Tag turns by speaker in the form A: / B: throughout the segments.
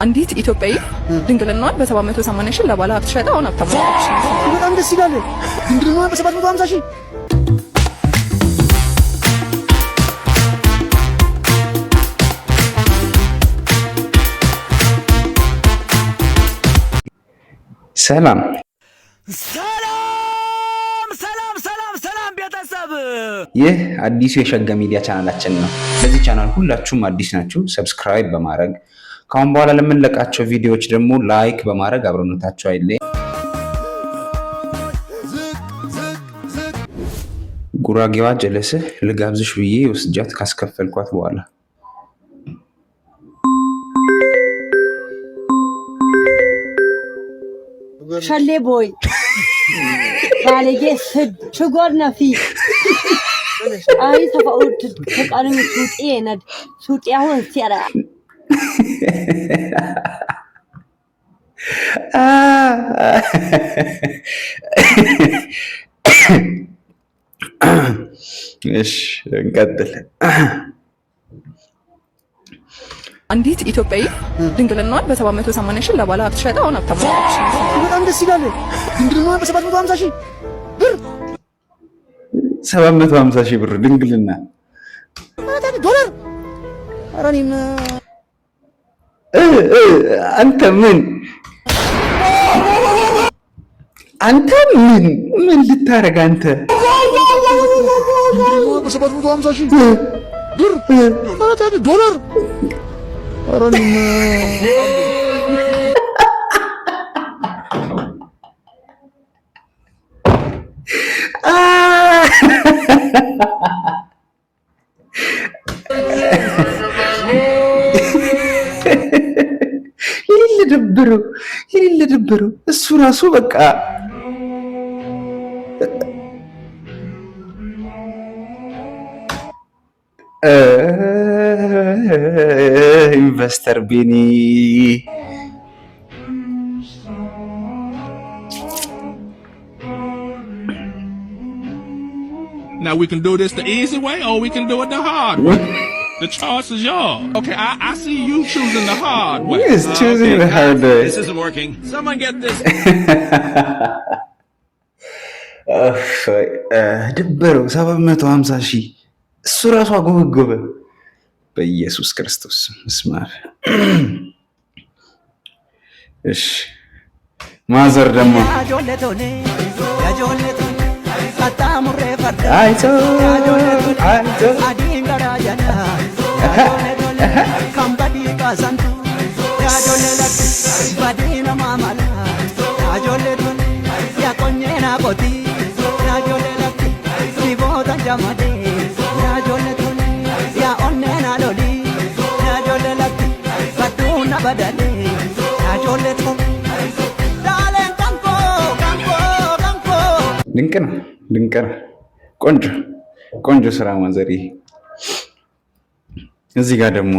A: አንዲት ኢትዮጵያዊ ድንግልናዋን በ780 ሺህ ለባለ ሀብት ሸጣ አሁን ሀብታም ሆናለች።
B: በጣም ደስ ይላል። ድንግልናዋን በ750 ሺህ
C: ሰላም
B: ቤተሰብ፣
C: ይህ አዲሱ የሸጋ ሚዲያ ቻናላችን ነው። ለዚህ ቻናል ሁላችሁም አዲስ ናችሁ ሰብስክራይብ በማድረግ ካሁን በኋላ ለምንለቃቸው ቪዲዮዎች ደግሞ ላይክ በማድረግ አብሮነታችሁ አይለይ። ጉራጌዋ ጀለስህ ልጋብዝሽ ብዬ ወስጃት ካስከፈልኳት በኋላ
D: ሸሌ ቦይ ባለጌ ሽጎር ነፊ አይ ተፈውት ተቃርም ሱጤ ነድ ሱጤ አሁን ሲያራ
C: እሺ እንቀጥል።
A: አንዲት ኢትዮጵያዊ ድንግልናዋን በ780 ሺህ ለባለ ሀብት ሸጣ አሁን ሀብታም ሆናለች።
B: በጣም ደስ ይላል። ድንግልናዋን በ750 ሺህ ብር
C: 750 ሺህ ብር ድንግልና
B: ዶላር። ኧረ እኔም
C: አንተ ምን ልታረግ አንተ?
B: በ750 ሺህ ብር ዶላር። ኧረ እኔም
C: የሌለ ደብሩ እሱ ራሱ በቃ ኢንቨስተር ቢኒ
E: Now we can do this the easy way or we can do it the hard way. The choice is yours. Okay, I see you choosing the hard way.
C: He is choosing the hard way.
E: This isn't working. Someone get this.
C: ደበረው 750 ሺህ እሱ ራሱ አጎበጎበ። በኢየሱስ ክርስቶስ መስማር። እሺ ማዘር ደግሞ አይቶ ድንቅ ነው። ቆንጆ ስራ ማዘሪ። እዚህ ጋር ደግሞ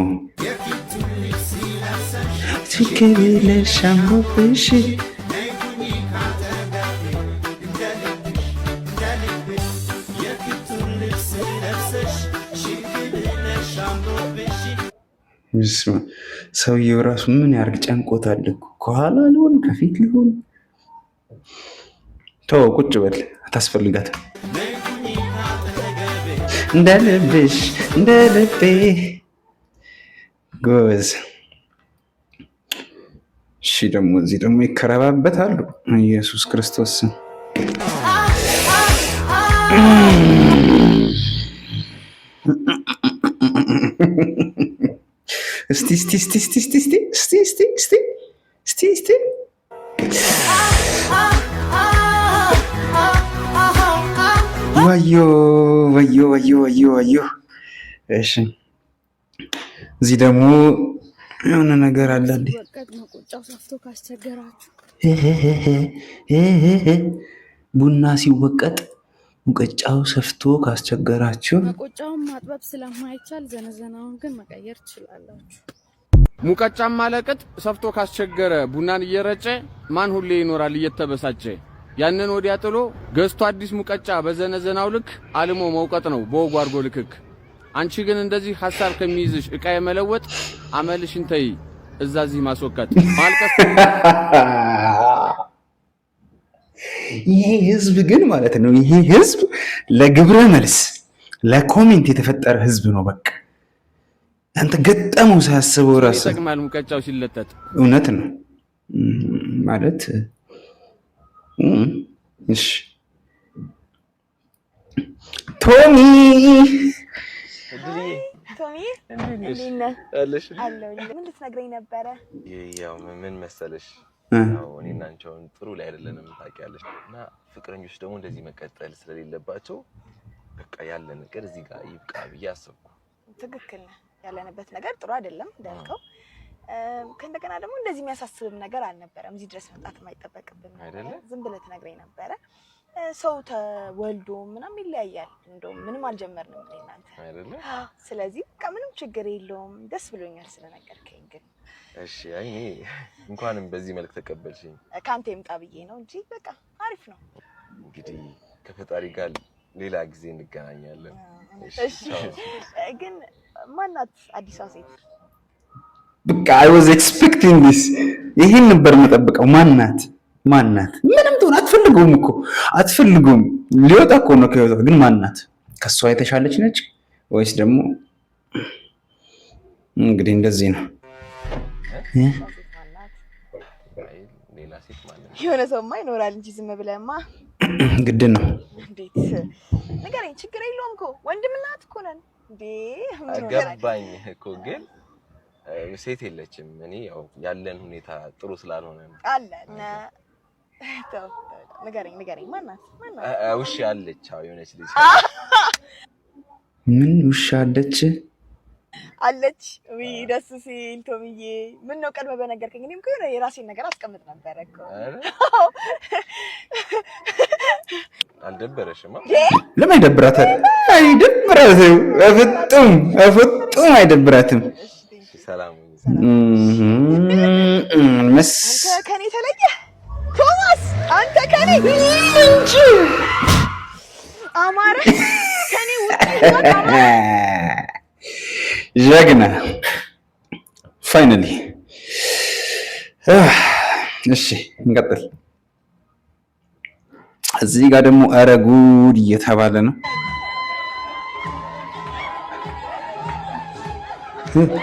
C: ትከብለሻምሮብሽ ሰውየው ራሱ ምን ያርግ ጨንቆታል እኮ። ከኋላ ሊሆን ከፊት ሊሆን ተው፣ ቁጭ በል አታስፈልጋትም። እንደ ልብሽ እንደ ልቤ ጎበዝ። እሺ ደግሞ እዚህ ደግሞ ይከረባበታሉ። ኢየሱስ ክርስቶስ እስቲ ወዮ። እሺ እዚህ ደግሞ የሆነ ነገር አለ እንዴ? ቡና ሲወቀጥ ሙቀጫው ሰፍቶ ካስቸገራችሁ፣
F: ሙቀጫውን ማጥበብ ስለማይቻል ዘነዘናውን ግን መቀየር ትችላላችሁ።
G: ሙቀጫም ማለቀጥ ሰፍቶ ካስቸገረ ቡናን እየረጨ ማን ሁሌ ይኖራል እየተበሳጨ? ያንን ወዲያ ጥሎ ገዝቶ አዲስ ሙቀጫ በዘነዘናው ልክ አልሞ መውቀጥ ነው በወጉ አርጎ ልክክ። አንቺ ግን እንደዚህ ሐሳብ ከሚይዝሽ ዕቃ የመለወጥ አመልሽን ተይ። እዛዚህ ማስወከት ማልቀስ
C: ይሄ ህዝብ ግን ማለት ነው ይሄ ህዝብ ለግብረ መልስ ለኮሜንት የተፈጠረ ህዝብ ነው በቃ አንተ ገጠመው ሳያስበው ራስ
G: ይጠቅማል ሙቀጫው ሲለጠጥ
C: እውነት ነው ማለት እሺ ቶሚ
H: እንዴና አለሽ ምን ልትነግረኝ ነበረ
I: ያው ምን መሰለሽ ያው እኔና አንቺውን ጥሩ ላይ አይደለንም ታውቂያለሽ እና ፍቅረኞች ደግሞ እንደዚህ መቀጠል ስለሌለባቸው በቃ ያለ ነገር እዚህ ጋር ይብቃ ብዬ አሰብኩ
H: ትክክል ነህ ያለንበት ነገር ጥሩ አይደለም እንዳልከው ከእንደገና ደግሞ እንደዚህ የሚያሳስብም ነገር አልነበረም እዚህ ድረስ መጣት የማይጠበቅብን አይደለ ዝም ብለህ ትነግረኝ ነበረ ሰው ተወልዶ ምናምን ይለያያል እንደውም ምንም አልጀመርንም እናንተ አይደለ ስለዚህ በቃ ምንም ችግር የለውም ደስ ብሎኛል ስለነገርከኝ ግን
I: እሺ አይ እንኳንም በዚህ መልክ ተቀበልሽኝ
H: ካንተ ይምጣ ብዬ ነው እንጂ በቃ አሪፍ ነው
I: እንግዲህ ከፈጣሪ ጋር ሌላ ጊዜ እንገናኛለን
H: እሺ ግን ማናት አዲሷ ሴት
C: በቃ I was expecting this ይሄን ነበር መጠበቀው ማናት ምንም ትሆን አትፈልጉም ሊወጣ እኮ ነው ከህይወቷ ግን ማናት ከሷ የተሻለች ነች ወይስ ደግሞ እንግዲህ እንደዚህ ነው
I: ሌላ ሴት ማለት
H: የሆነ ሰውማ ይኖራል እንጂ ዝም ብለህማ
C: ግድ ነው
H: እንዴት ንገረኝ ችግር የለውም እኮ ወንድምናት እኮ ነን እንዴ
I: አገባኝ እኮ ግን ሴት የለችም እኔ ያው ያለን ሁኔታ ጥሩ ስላልሆነ
H: አለና ተው ንገረኝ ማናት
I: ውሻ አለች አው የሆነች ልጅ
C: ምን ውሻ አለች
H: ወይ ደስ ሲል ቶሚዬ ምን ነው ቀድመህ በነገርከኝ እኔም እኮ የራሴን ነገር አስቀምጥ ነበር እኮ
I: አልደበረሽም
C: ለምን ይደብራታል አፍጡም አይደብራትም
I: ሰላም
H: አንተ ከኔ ተለየ ቶማስ አንተ ከኔ እንጂ አማረ ከኔ ውጣ
C: ጀግና ፋይናሊ እሺ እንቀጥል እዚህ ጋር ደግሞ ኧረ ጉድ እየተባለ ነው እንዴ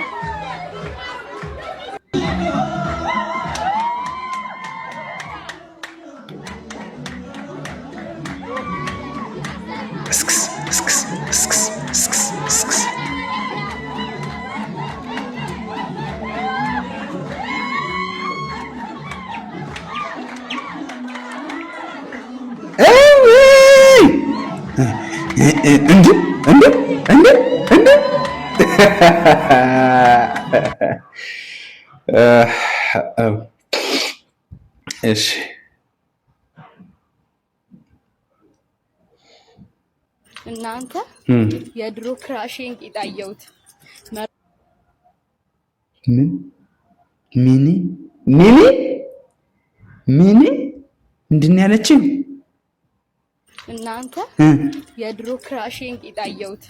C: እሺ
F: እናንተ የድሮ ክራሽን ቂጣየውት
C: ምን ምንድን ያለችው
F: እናንተ የድሮ ክራሽን ቂጣየውት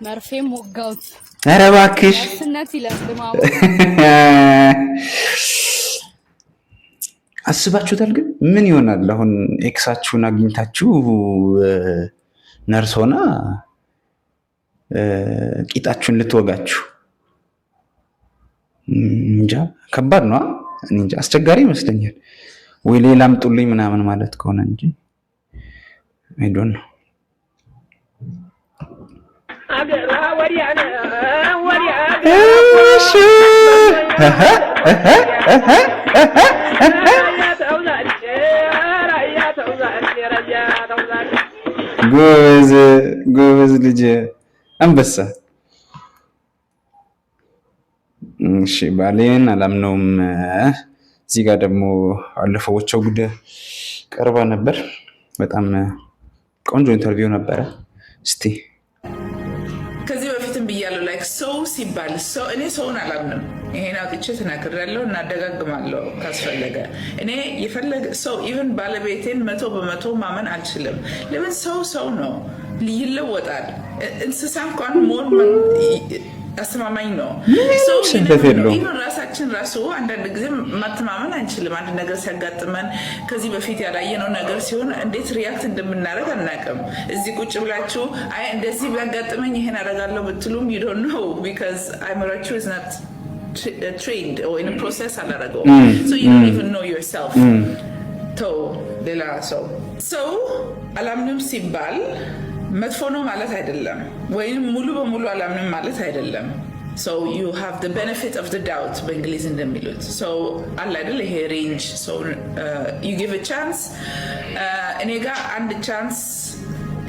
F: መርፌም ወጋውት
C: ኧረ እባክሽ
F: ስነት ይለምማው
C: አስባችሁታል ግን ምን ይሆናል አሁን ኤክሳችሁን አግኝታችሁ ነርሶና ቂጣችሁን ልትወጋችሁ እንጃ ከባድ ነው እንጃ አስቸጋሪ ይመስለኛል ወይ ሌላም ጡልኝ ምናምን ማለት ከሆነ እንጂ I don't know አገራ ወዲያና ጎበዝ ልጅ አንበሳ እሺ ባሌን አላምነውም እዚህ ጋር ደግሞ አለፈዎቸው ጉድ ቀርባ ነበር በጣም ቆንጆ ኢንተርቪው ነበረ እስቲ
J: ከዚህ በፊትም ብያለሁ ላይክ ሰው ሲባል ሰው እኔ ሰውን አላምንም ይሄን አጥቼ ተናግሬያለሁ እና አደጋግማለሁ ካስፈለገ እኔ የፈለገ ሰው ኢቭን ባለቤቴን 100% ማመን አልችልም ለምን ሰው ነው ይለወጣል እንስሳ እንኳን ሞር አስተማማኝ ነው ሰው ኢቭን በራሳችን ራሱ አንዳንድ ጊዜ ማተማመን አንችልም። አንድ ነገር ሲያጋጥመን ከዚህ በፊት ያላየነው ነገር ሲሆን እንዴት ሪያክት እንደምናደርግ አናውቅም። እዚህ ቁጭ ብላችሁ አይ እንደዚህ ቢያጋጥመኝ ይሄን አደርጋለሁ ብትሉም you don't know because አይምሯችሁ is not trained or in a process አላደረገውም. So you don't even know yourself. ተው ሌላ ሰው አላምንም ሲባል መጥፎ ነው ማለት አይደለም፣ ወይም ሙሉ በሙሉ አላምንም ማለት አይደለም። So you have the benefit of the doubt በእንግሊዝ እንደሚሉት so አለ አይደል ይሄ ሬንጅ so you give a chance እኔ ጋር አንድ ቻንስ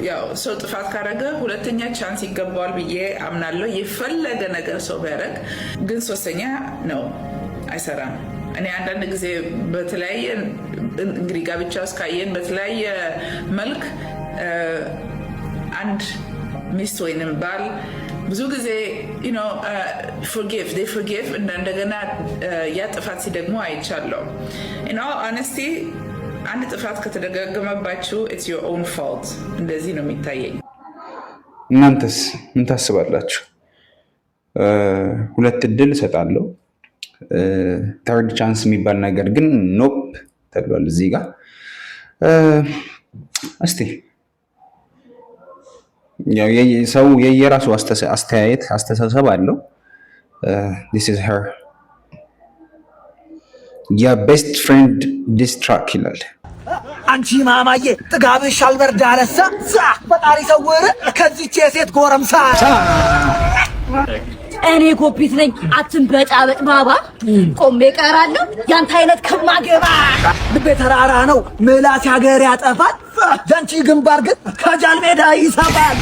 J: ያው ሰው ጥፋት ካደረገ ሁለተኛ ቻንስ ይገባዋል ብዬ አምናለሁ። የፈለገ ነገር ሰው ቢያደርግ ግን ሶስተኛ ነው አይሰራም። እኔ አንዳንድ ጊዜ በተለያየ እንግዲህ ጋብቻ ውስጥ ካየን በተለያየ መልክ አንድ ሚስት ወይንም ባል ብዙ ጊዜ forgive እንደገና ያ ጥፋት ሲደግሞ አይቻለሁ። in all honesty አንድ ጥፋት ከተደጋገመባችሁ it's your own fault እንደዚህ ነው የሚታየኝ።
C: እናንተስ ምን ታስባላችሁ? ሁለት እድል እሰጣለሁ ተርድ ቻንስ የሚባል ነገር ግን ኖፕ ተብሏል እዚህ ጋር። እስቲ ያው ሰው የየራሱ አስተሳሰብ አለው። this is her your best friend this track ይላል።
B: አንቺ ማማዬ ጥጋብሽ አልበርድ አለሳ ፈጣሪ ሰውር ከዚች የሴት ጎረምሳ።
D: እኔ ኮፒት ነኝ አትንበጫበጭ ባባ ቆሜ ቀራለሁ ያንተ አይነት ከማገባ።
B: ልቤ ተራራ ነው ምላስ ሀገር ያጠፋል ጃንቺ ግንባር ግን ከጃል ሜዳ ይሳባል።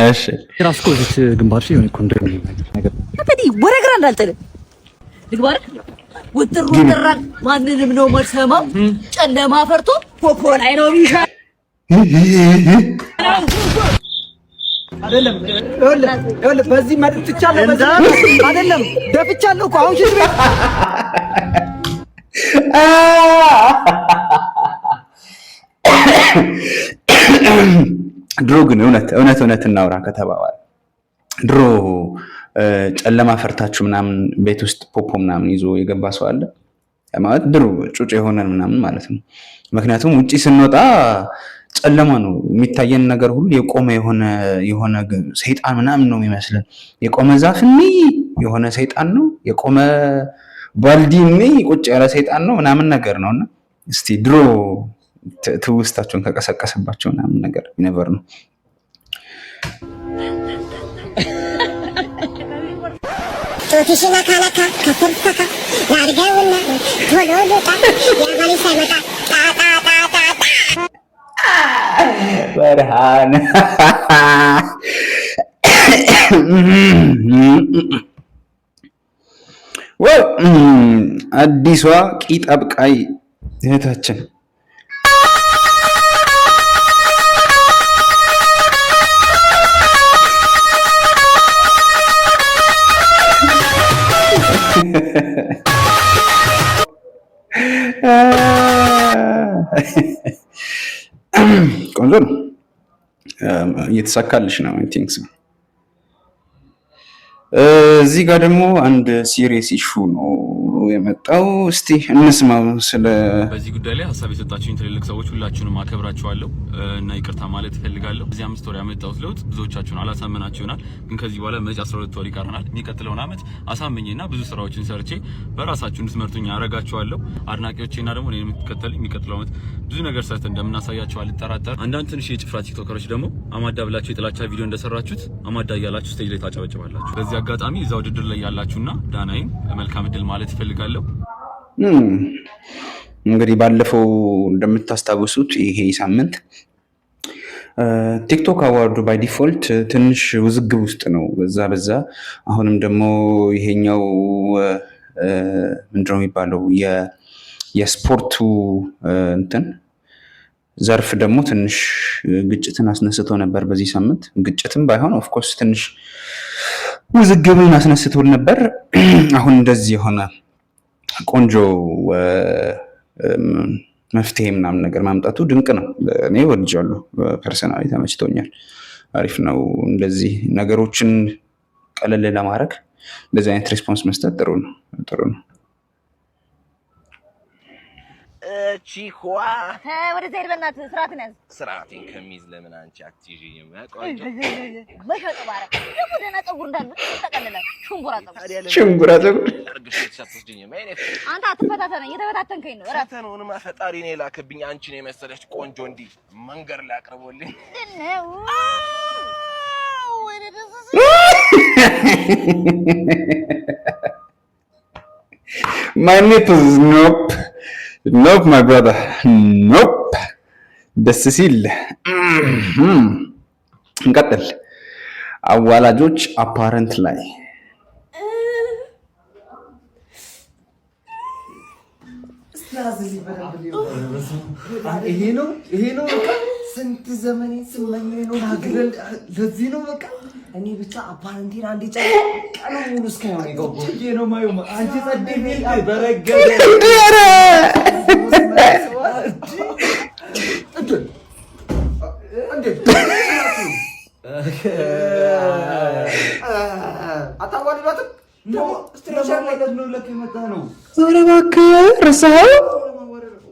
C: እሺ
B: ራስ ኮዝት ግንባርሽ የሆነ ኮንደም ነገር
D: አበዲ ወሬ ግራ እንዳልጠለ ልግባር ውጥሩጥራን ማንንም ነው መሰማው ጨለማ ፈርቶ ፖፖ ላይ ነው ቢሻ
B: አይደለም ይኸውልህ በዚህ መጥቻለሁ በዚህ አይደለም ደፍቻለሁ እኮ አሁን ሽት ቤት
C: ድሮ ግን እውነት እናውራ ከተባባለ ድሮ ጨለማ ፈርታችሁ ምናምን ቤት ውስጥ ፖፖ ምናምን ይዞ የገባ ሰው አለ ማለት ድሮ ጩጭ የሆነን ምናምን ማለት ነው። ምክንያቱም ውጪ ስንወጣ ጨለማ ነው የሚታየን ነገር ሁሉ የቆመ የሆነ ሰይጣን ምናምን ነው የሚመስለን። የቆመ ዛፍኒ የሆነ ሰይጣን ነው፣ የቆመ ባልዲኒ ቁጭ ያለ ሰይጣን ነው ምናምን ነገር ነውና እስቲ ድሮ ትውስታቸውን ከቀሰቀሰባቸው ምናምን ነገር ይነበር ነው።
K: ቶቲሽና ካላካ ከፈርፈካ ያርጋውና ቶሎ ዶታ ያባሊ ሳይመጣ ጣ
C: በርሃን አዲሷ ቂጥ አብቃይ እህታችን ቆንጆ ነው፣ እየተሳካልሽ ነው። አይ ቲንክ ሶ። እዚህ ጋር ደግሞ አንድ ሲሪየስ ኢሹ ነው የመጣው። እስቲ እንስማው።
L: በዚህ ጉዳይ ላይ ሀሳብ የሰጣችሁኝ ትልልቅ ሰዎች ሁላችሁንም አከብራችኋለሁ እና ይቅርታ ማለት እፈልጋለሁ። እዚህ 5 ወር ያመጣሁት ለውጥ ብዙዎቻችሁን አላሳመናችሁ ይሆናል፣ ግን ከዚህ በኋላ መጪ 12 ወር ይቀረናል። የሚቀጥለውን አመት አሳምኜና ብዙ ስራዎችን ሰርቼ በራሳችሁ እንድትመርጡኝ አረጋችኋለሁ። አድናቂዎቼና ደግሞ እኔን የምትከተሉኝ የሚቀጥለው አመት ብዙ ነገር ሰርተን እንደምናሳያችሁ አልጠራጠርም። አንዳንድ ትንሽ የጭፍራ ቲክቶከሮች ደግሞ አማዳ ብላችሁ የጥላቻ ቪዲዮ እንደሰራችሁት አማዳ እያላችሁ ስቴጅ ላይ ታጨበጭባላችሁ። በዚህ አጋጣሚ እዛ ውድድር ላይ ያላችሁና ዳናይን መልካም እድል ማለት እፈልጋለሁ።
C: እንግዲህ ባለፈው እንደምታስታውሱት ይሄ ሳምንት ቲክቶክ አዋርዱ ባይ ዲፎልት ትንሽ ውዝግብ ውስጥ ነው። በዛ አሁንም ደግሞ ይሄኛው ምንድነው የሚባለው የስፖርቱ እንትን ዘርፍ ደግሞ ትንሽ ግጭትን አስነስቶ ነበር በዚህ ሳምንት። ግጭትም ባይሆን ኦፍ ኮርስ ትንሽ ውዝግብን አስነስቶ ነበር። አሁን እንደዚህ የሆነ ቆንጆ መፍትሄ ምናምን ነገር ማምጣቱ ድንቅ ነው። እኔ ወድጃለሁ። ፐርሰናሊ ተመችቶኛል። አሪፍ ነው። እንደዚህ ነገሮችን ቀለል ለማድረግ እንደዚህ አይነት ሪስፖንስ መስጠት ጥሩ ነው።
I: ቺኳ
D: ወደ ዘይድ በእናትህ ስርዓትን ያዝ።
I: ስርዓቴን ከሚይዝ ለምን አንቺ አትይዥኝም? ቆንጆ
D: መሸጥ ባረክ ደግሞ ደህና ፀጉር እንዳለ ተቀልለ
C: ሽንጉራ ፀጉር
I: አርግሽ ተሳትስጂኝም።
D: አንተ አትፈታተነኝ፣ እየተበታተንከኝ ነው።
I: ፈተናውንማ ፈጣሪ ነው የላከብኝ። አንቺን የመሰለች ቆንጆ እንዲህ መንገድ ላይ አቅርቦልኝ
D: ነው።
C: My nipples, nope, my brother, nope. ደስ ሲል እንቀጥል። አዋላጆች አፓረንት ላይ
B: ይሄ ነው በቃ ስንት ዘመኔ ስመኝ ነው ናግረን ለዚህ ነው በቃ እኔ ብቻ አፓረንቴን አንዴ ቀኑን እስካሁን ይገባው ነው ማዩ አንቺ ጸደይ ቢል በረገደ አታዋልባትም ነው ስትራክቸር ላይ ነው ለከመጣ ነው
C: ኧረ እባክህ ረሳኸው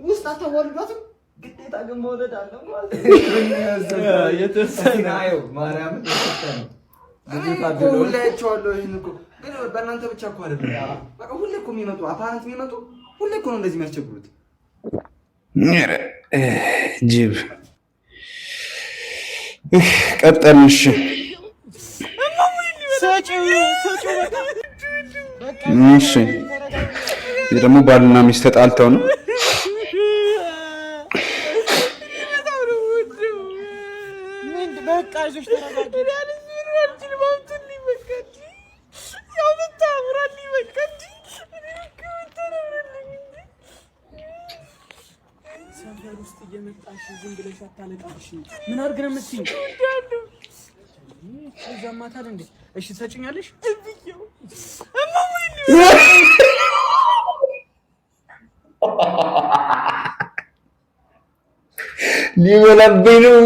B: ውስጥ አታዋልባትም ግዴታ ግን መውለድ አለ ማለት ነው። የተሰናየው ማርያም ተሰጠነ ሁላችኋለሁ። ይሄን እኮ ግን በእናንተ ብቻ እኮ አይደለም። በቃ ሁሌ እኮ የሚመጡ አፓረንት የሚመጡ ሁሌ እኮ ነው እንደዚህ የሚያስቸግሩት።
C: ጅብ ቀጠልሽ እሺ። ይሄ ደግሞ ባልና ሚስት ተጣልተው ነው።
B: ምን አድርግ ነው የምትይኝ? ዘማታል እንዴ? እሺ ትሰጪኛለሽ?
C: ሊበላብኝ ነው።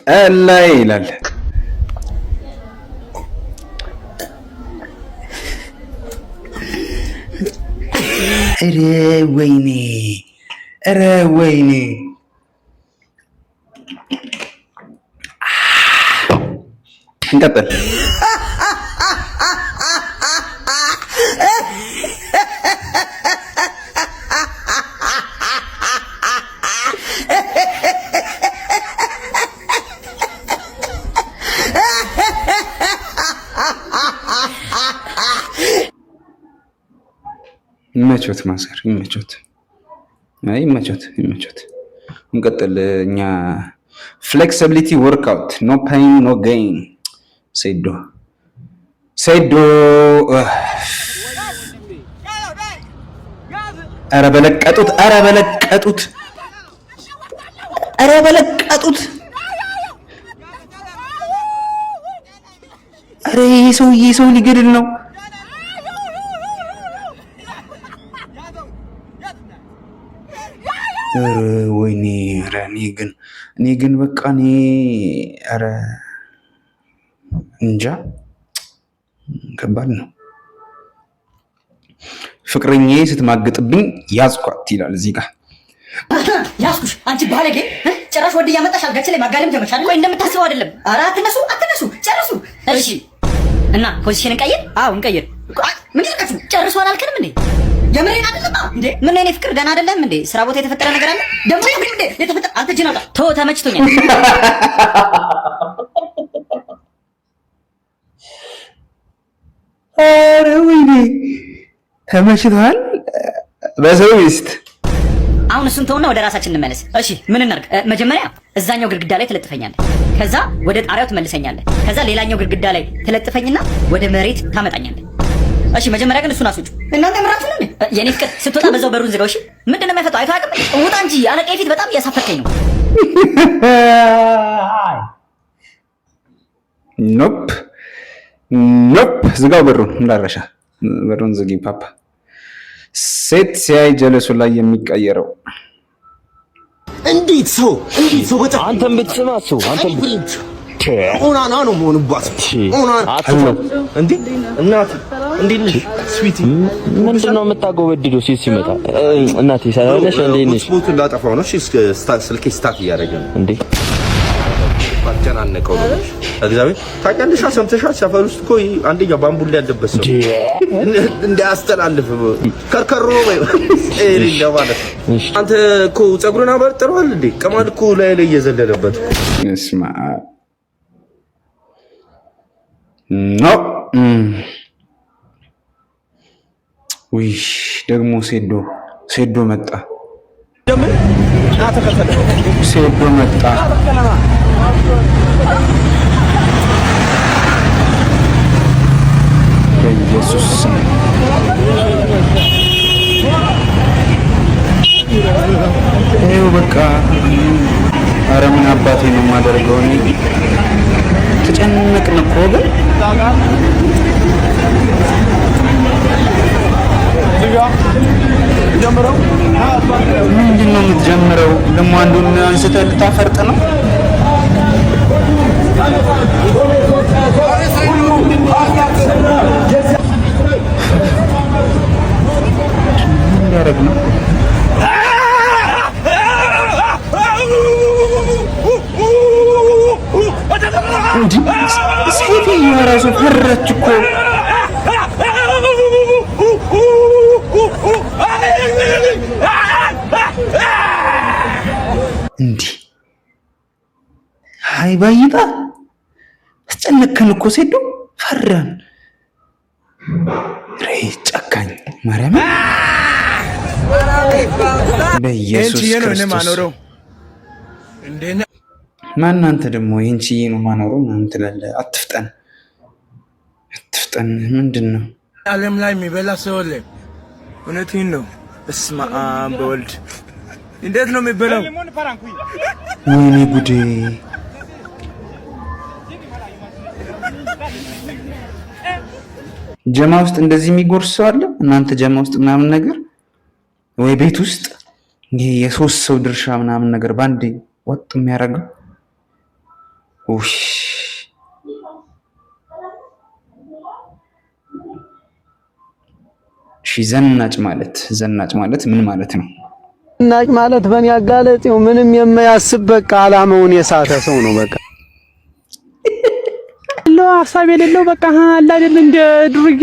C: ጠላ ይላል። ኧረ ወይኔ እንቀጥል። ይመቾት ማዘር ይመቾት። አይ ይመቾት። እንቀጥል። እኛ ፍሌክሲቢሊቲ ወርክአውት ኖ ፔን ኖ ጌን። ሴዶ ኧረ በለቀጡት ኧረ ይሄ ሰውዬ ሰው ሊገድል ነው። ኧረ ወይኔ ኧረ እኔ ግን በቃ ኧረ እንጃ ከባድ ነው። ፍቅረኛዬ ስትማግጥብኝ ያዝኳት ይላል እዚህ ጋር።
D: ያዝኩሽ አንቺ ባለጌ! ጭራሽ ወደ ያመጣሽ አልጋች ላይ ማጋለም ጀመርሻል። ቆይ እንደምታስበው አይደለም። ኧረ አትነሱ ጨርሱ። እሺ እና ፖዚሽን እንቀይር? አዎ እንቀይር። ምን ይልካችሁ ጨርሱ አላልከንም እንዴ? የምሬን አይደለም እንዴ? ምን አይነት ፍቅር ደህና አይደለም እንዴ? ስራ ቦታ የተፈጠረ ነገር አለ ደግሞ እንዴ? የተፈጠረ አንተ ጅናታ ተመችቶኛል።
C: ኧረ ወይኔ ተመችቷል። በሰው ሚስት
D: አሁን እሱን ተውና ወደ ራሳችን እንመለስ። እሺ ምን እናድርግ? መጀመሪያ እዛኛው ግድግዳ ላይ ትለጥፈኛለህ፣ ከዛ ወደ ጣሪያው ትመልሰኛለህ፣ ከዛ ሌላኛው ግድግዳ ላይ ትለጥፈኝና ወደ መሬት ታመጣኛለህ። እሺ መጀመሪያ ግን እሱን አስወጪው። እናንተ ምራችሁ ነው የኔ ፍቅር። ስትወጣ በዛው በሩን ዝጋው። እሺ ምንድነው የማይፈታው? አይቶ አቅም ውጣ እንጂ አለቃዬ ፊት በጣም እያሳፈርከኝ ነው።
C: ኖፕ ዝጋው በሩን እንዳረሻ በሩን ዝጊ ፓፓ። ሴት ሲያይ ጀለሱ ላይ የሚቀየረው
B: እንዴት ሰው በጣም አንተም ብትሰማ ሰው አንተም ኦናና ነው መሆንባት እንዴ እናት እንዴት ነሽ ስዊቲ?
M: ምንድነው የምታጎበድደው? ሲመጣ እናቴ ሰላም ነሽ? እንዴት ነሽ?
B: ስፖርት እንዳጠፋው ነው። እሺ ስልኬ ስታክ እያደረገ ነው እንዴ ባጨናነቀው ነው። እግዚአብሔር ታውቂያለሽ፣ ሰምተሻል? ሰፈር ውስጥ እኮ አንደኛ ባምቡል ያለበት ሰው እንዳያስተላልፍ ከርከሮ ወይ ለማለት አንተ እኮ ፀጉርን አበጥረዋል እንዴ? ቀማል እኮ ላይ እየዘለለበት
C: እስማ ኖ ውይ ደግሞ ሴዶ መጣ። ሴዶ መጣ። በኢየሱስ ይኸው በቃ። ኧረ ምን አባቴ ነው የማደርገው እኔ? ተጨነቅን እኮ ግን ምንድን ነው የምትጀምረው? ደግሞ አንዱን አንስተህ ልታፈርጥ ነው? ያረግ ነው እንጂ ሴትየዋ እራሱ ፈራች እኮ። እንዲህ አይ ባይጣ አስጨነቅን እኮ ሴዶ ፈራን። ጨካኝ ማርያም በኢየሱስ ክርስቶስ ማን አንተ ደግሞ ይህን ችዬ ነው ማኖሩ ምናምን ትላለህ? አትፍጠን። ምንድን ነው
N: ዓለም ላይ የሚበላ ሰው አለ? እውነቴን ነው። በስመ አብ በወልድ እንዴት ነው የሚበላው?
C: ወይኔ ጉዴ! ጀማ ውስጥ እንደዚህ የሚጎርስ ሰው አለ? እናንተ ጀማ ውስጥ ምናምን ነገር ወይ ቤት ውስጥ ይሄ የሶስት ሰው ድርሻ ምናምን ነገር ባንዴ ወጥ የሚያደርገው ኡሽ ዘናጭ ማለት ምን ማለት ነው?
O: ዘናጭ ማለት በእኔ አጋለጤው ምንም የማያስብ በቃ አላማውን የሳተ ሰው ነው። በቃ ለው ሐሳብ የሌለው በቃ አለ አይደል እንደ ዱርዬ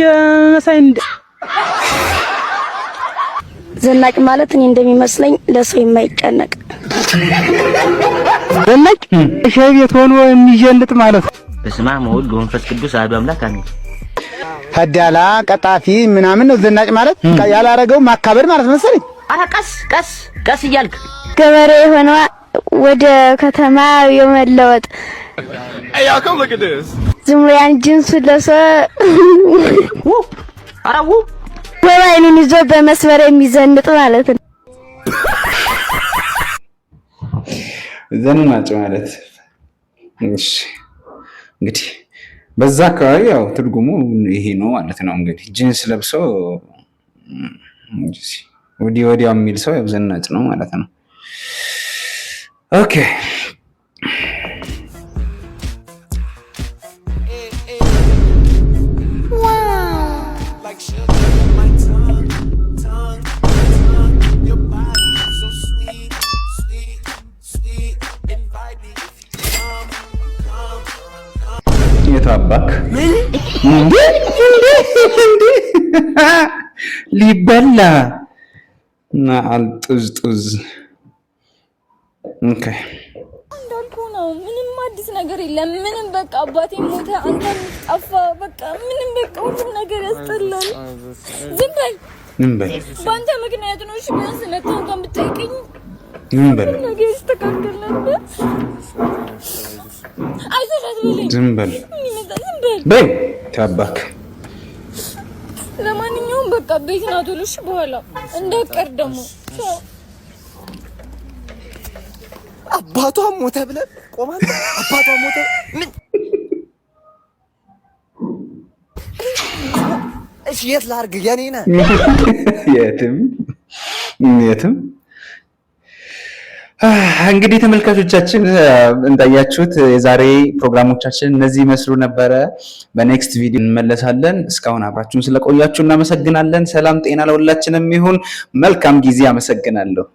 O: መሳይ እንደ
K: ዘናጭ ማለት እኔ እንደሚመስለኝ ለሰው የማይጨነቅ
O: ዘናጭ ሻይ ቤት ሆኖ የሚጀልጥ ማለት ነው።
M: በስመ አብ ወወልድ ወመንፈስ ቅዱስ አሐዱ አምላክ አሜን።
O: ታዳላ ቀጣፊ ምናምን ነው ዘናጭ ማለት ያላረገው ማካበድ ማለት መሰለኝ።
D: አረ ቀስ እያልክ
K: ገበሬ የሆነ ወደ ከተማ የመለወጥ ዝም ብሎ ያን ጅንሱ ለብሶ
D: አራው
K: ወይኔን ይዞ በመስመር የሚዘንጥ ማለት ነው።
C: ዘናጭ ማለት እሺ፣ እንግዲህ በዛ አካባቢ ያው ትርጉሙ ይሄ ነው ማለት ነው። እንግዲህ ጂንስ ለብሶ ወዲያው የሚል ሰው ያው ዘናጭ ነው ማለት ነው። ኦኬ የታባክ ሊበላ እና አልጥዝጥዝ ኦኬ
F: እንዳልኩ ነው። ምንም አዲስ ነገር የለም። ምንም በቃ አባቴ ሞተ፣ አንተ ጠፋ፣ በቃ ምንም በቃ ሁሉም ነገር ያስጠላል። ዝም በል በአንተ ምክንያት ነው። እሺ ቢያንስ መተው እንኳን ብትጠይቀኝ
C: ዝም በል
F: ነገር ይስተካከል ነበር። አይዞህ አትበለኝ።
C: ዝም በል በይ ታባክ
F: ለማንኛውም በቃ ቤት ና ቶሎ እሺ። በኋላ እንዳትቀር ደግሞ
B: አባቷ ሞተ ብለን ቆማን አባቷ ሞተ ምን? እሺ የት ላድርግ? የኔ ነህ
C: የትም እንግዲህ ተመልካቾቻችን እንዳያችሁት የዛሬ ፕሮግራሞቻችን እነዚህ ይመስሉ ነበረ። በኔክስት ቪዲዮ እንመለሳለን። እስካሁን አብራችሁን ስለቆያችሁ እናመሰግናለን። ሰላም ጤና ለሁላችንም ይሁን። መልካም ጊዜ። አመሰግናለሁ።